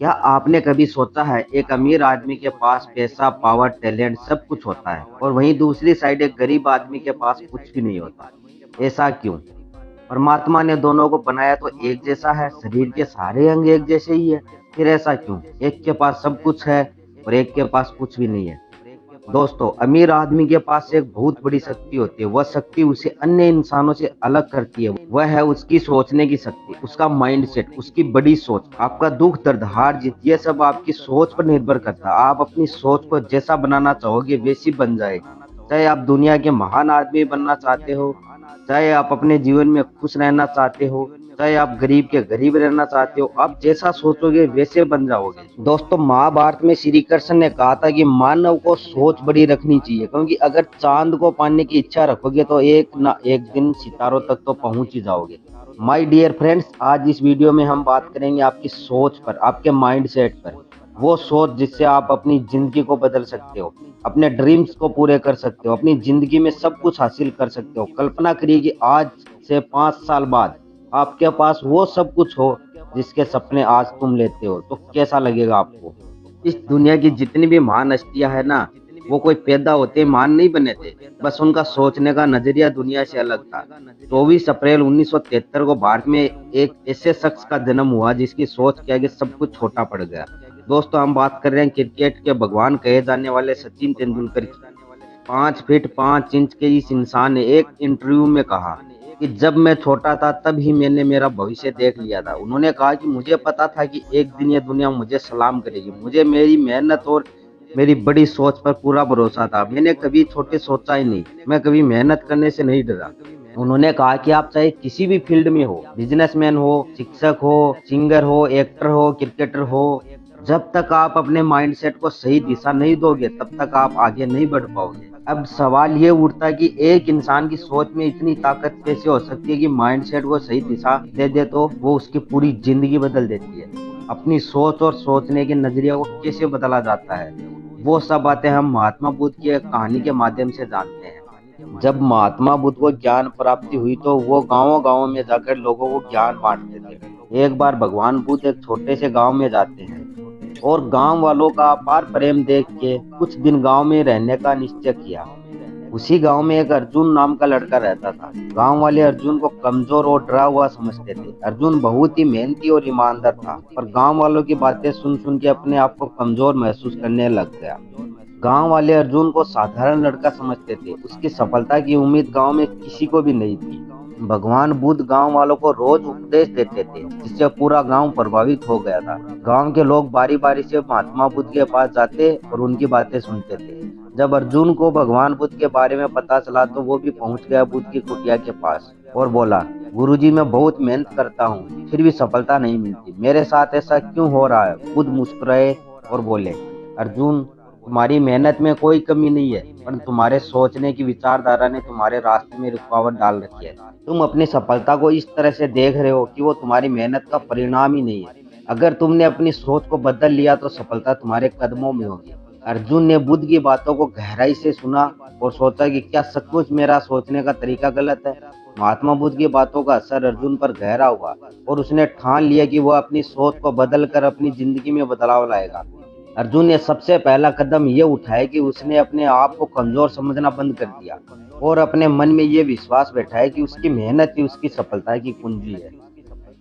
क्या आपने कभी सोचा है एक अमीर आदमी के पास पैसा, पावर, टैलेंट सब कुछ होता है और वहीं दूसरी साइड एक गरीब आदमी के पास कुछ भी नहीं होता? ऐसा क्यों? परमात्मा ने दोनों को बनाया तो एक जैसा है, शरीर के सारे अंग एक जैसे ही है, फिर ऐसा क्यों? एक के पास सब कुछ है और एक के पास कुछ भी नहीं है। दोस्तों, अमीर आदमी के पास एक बहुत बड़ी शक्ति होती है। वह शक्ति उसे अन्य इंसानों से अलग करती है। वह है उसकी सोचने की शक्ति, उसका माइंडसेट, उसकी बड़ी सोच। आपका दुख, दर्द, हार, जीत, ये सब आपकी सोच पर निर्भर करता है। आप अपनी सोच को जैसा बनाना चाहोगे वैसी बन जाएगी। चाहे आप दुनिया के महान आदमी बनना चाहते हो, चाहे आप अपने जीवन में खुश रहना चाहते हो, चाहे आप गरीब के गरीब रहना चाहते हो, आप जैसा सोचोगे वैसे बन जाओगे। दोस्तों, महाभारत में श्री कृष्ण ने कहा था कि मानव को सोच बड़ी रखनी चाहिए, क्योंकि अगर चांद को पाने की इच्छा रखोगे तो एक ना एक दिन सितारों तक तो पहुंच ही जाओगे। माय डियर फ्रेंड्स, आज इस वीडियो में हम बात करेंगे आपकी सोच पर, आपके माइंड सेट पर। वो सोच जिससे आप अपनी जिंदगी को बदल सकते हो, अपने ड्रीम्स को पूरे कर सकते हो, अपनी जिंदगी में सब कुछ हासिल कर सकते हो। कल्पना करिए कि आज से 5 साल बाद आपके पास वो सब कुछ हो जिसके सपने आज तुम लेते हो, तो कैसा लगेगा आपको? इस दुनिया की जितनी भी महान हस्तियां है ना, वो कोई पैदा होते महान नहीं बने थे। बस उनका सोचने का नजरिया दुनिया से अलग था। 24 अप्रैल 1973 को भारत में एक ऐसे शख्स का जन्म हुआ जिसकी सोच के आगे सब कुछ छोटा पड़ गया। दोस्तों, हम बात कर रहे हैं क्रिकेट के भगवान कहे जाने वाले सचिन तेंदुलकर की। 5 फीट 5 इंच के इस इंसान ने एक इंटरव्यू में कहा कि जब मैं छोटा था तब ही मैंने मेरा भविष्य देख लिया था। उन्होंने कहा कि मुझे पता था कि एक दिन ये दुनिया मुझे सलाम करेगी। मुझे मेरी मेहनत और मेरी बड़ी सोच पर पूरा भरोसा था। मैंने कभी छोटे सोचा ही नहीं। मैं कभी मेहनत करने से नहीं डरा। उन्होंने कहा कि आप चाहे किसी भी फील्ड में हो, बिजनेसमैन हो, शिक्षक हो, सिंगर हो, एक्टर हो, क्रिकेटर हो, जब तक आप अपने माइंडसेट को सही दिशा नहीं दोगे तब तक आप आगे नहीं बढ़ पाओगे। अब सवाल ये उठता है कि एक इंसान की सोच में इतनी ताकत कैसे हो सकती है कि माइंडसेट को सही दिशा दे दे तो वो उसकी पूरी जिंदगी बदल देती है। अपनी सोच और सोचने के नजरिया को कैसे बदला जाता है, वो सब बातें हम महात्मा बुद्ध की एक कहानी के माध्यम से जानते हैं। जब महात्मा बुद्ध को ज्ञान प्राप्ति हुई तो वो गांवों गांवों में जाकर लोगों को ज्ञान बांटते थे। एक बार भगवान बुद्ध एक छोटे से गांव में जाते हैं और गांव वालों का अपार प्रेम देख के कुछ दिन गांव में रहने का निश्चय किया। उसी गांव में एक अर्जुन नाम का लड़का रहता था। गांव वाले अर्जुन को कमजोर और डरा हुआ समझते थे। अर्जुन बहुत ही मेहनती और ईमानदार था, पर गांव वालों की बातें सुन सुन के अपने आप को कमजोर महसूस करने लग गया। गांव वाले अर्जुन को साधारण लड़का समझते थे। उसकी सफलता की उम्मीद गांव में किसी को भी नहीं थी। भगवान बुद्ध गांव वालों को रोज उपदेश देते थे, जिससे पूरा गांव प्रभावित हो गया था। गांव के लोग बारी बारी से महात्मा बुद्ध के पास जाते और उनकी बातें सुनते थे। जब अर्जुन को भगवान बुद्ध के बारे में पता चला तो वो भी पहुंच गया बुद्ध की कुटिया के पास और बोला, गुरुजी, मैं बहुत मेहनत करता हूँ फिर भी सफलता नहीं मिलती। मेरे साथ ऐसा क्यों हो रहा है? बुद्ध मुस्कुराए और बोले, अर्जुन, तुम्हारी मेहनत में कोई कमी नहीं है, पर तुम्हारे सोचने की विचारधारा ने तुम्हारे रास्ते में रुकावट डाल रखी है। तुम अपनी सफलता को इस तरह से देख रहे हो कि वो तुम्हारी मेहनत का परिणाम ही नहीं है। अगर तुमने अपनी सोच को बदल लिया तो सफलता तुम्हारे कदमों में होगी। अर्जुन ने बुद्ध की बातों को गहराई से सुना और सोचा कि क्या सचमुच मेरा सोचने का तरीका गलत है। महात्मा बुद्ध की बातों का असर अर्जुन पर गहरा हुआ और उसने ठान लिया कि वह अपनी सोच को बदल कर अपनी जिंदगी में बदलाव लाएगा। अर्जुन ने सबसे पहला कदम ये उठाया कि उसने अपने आप को कमजोर समझना बंद कर दिया और अपने मन में ये विश्वास बैठाया कि उसकी मेहनत ही उसकी सफलता की कुंजी है।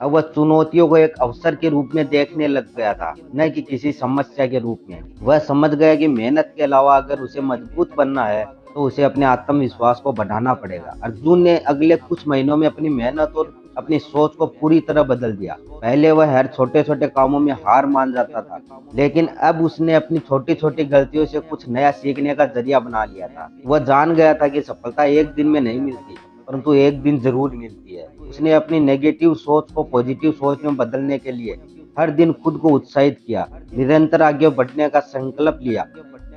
अब वह चुनौतियों को एक अवसर के रूप में देखने लग गया था, न कि किसी समस्या के रूप में। वह समझ गया कि मेहनत के अलावा अगर उसे मजबूत बनना है तो उसे अपने आत्मविश्वास को बढ़ाना पड़ेगा। अर्जुन ने अगले कुछ महीनों में अपनी मेहनत और अपनी सोच को पूरी तरह बदल दिया। पहले वह हर छोटे छोटे कामों में हार मान जाता था, लेकिन अब उसने अपनी छोटी छोटी गलतियों से कुछ नया सीखने का जरिया बना लिया था। वह जान गया था कि सफलता एक दिन में नहीं मिलती, परंतु एक दिन जरूर मिलती है। उसने अपनी नेगेटिव सोच को पॉजिटिव सोच में बदलने के लिए हर दिन खुद को उत्साहित किया, निरंतर आगे बढ़ने का संकल्प लिया।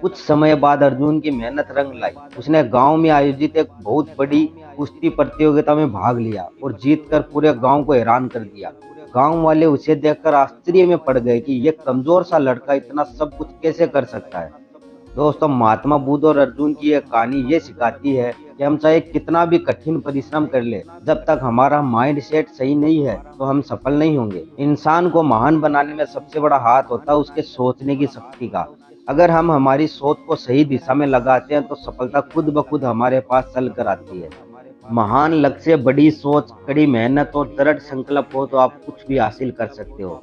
कुछ समय बाद अर्जुन की मेहनत रंग लाई। उसने गांव में आयोजित एक बहुत बड़ी कुश्ती प्रतियोगिता में भाग लिया और जीतकर पूरे गांव को हैरान कर दिया। गांव वाले उसे देखकर आश्चर्य में पड़ गए कि यह कमजोर सा लड़का इतना सब कुछ कैसे कर सकता है। दोस्तों, महात्मा बुद्ध और अर्जुन की यह कहानी ये सिखाती है कि हम चाहे कितना भी कठिन परिश्रम कर ले, जब तक हमारा माइंड सेट सही नहीं है तो हम सफल नहीं होंगे। इंसान को महान बनाने में सबसे बड़ा हाथ होता है उसके सोचने की शक्ति का। अगर हम हमारी सोच को सही दिशा में लगाते हैं तो सफलता खुद ब खुद हमारे पास चल कर आती है। महान लक्ष्य, बड़ी सोच, कड़ी मेहनत और दृढ़ संकल्प हो तो आप कुछ भी हासिल कर सकते हो।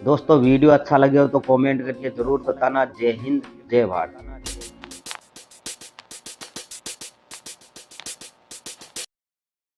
दोस्तों, वीडियो अच्छा लगे हो तो कमेंट करके जरूर बताना। जय हिंद, जय भारत।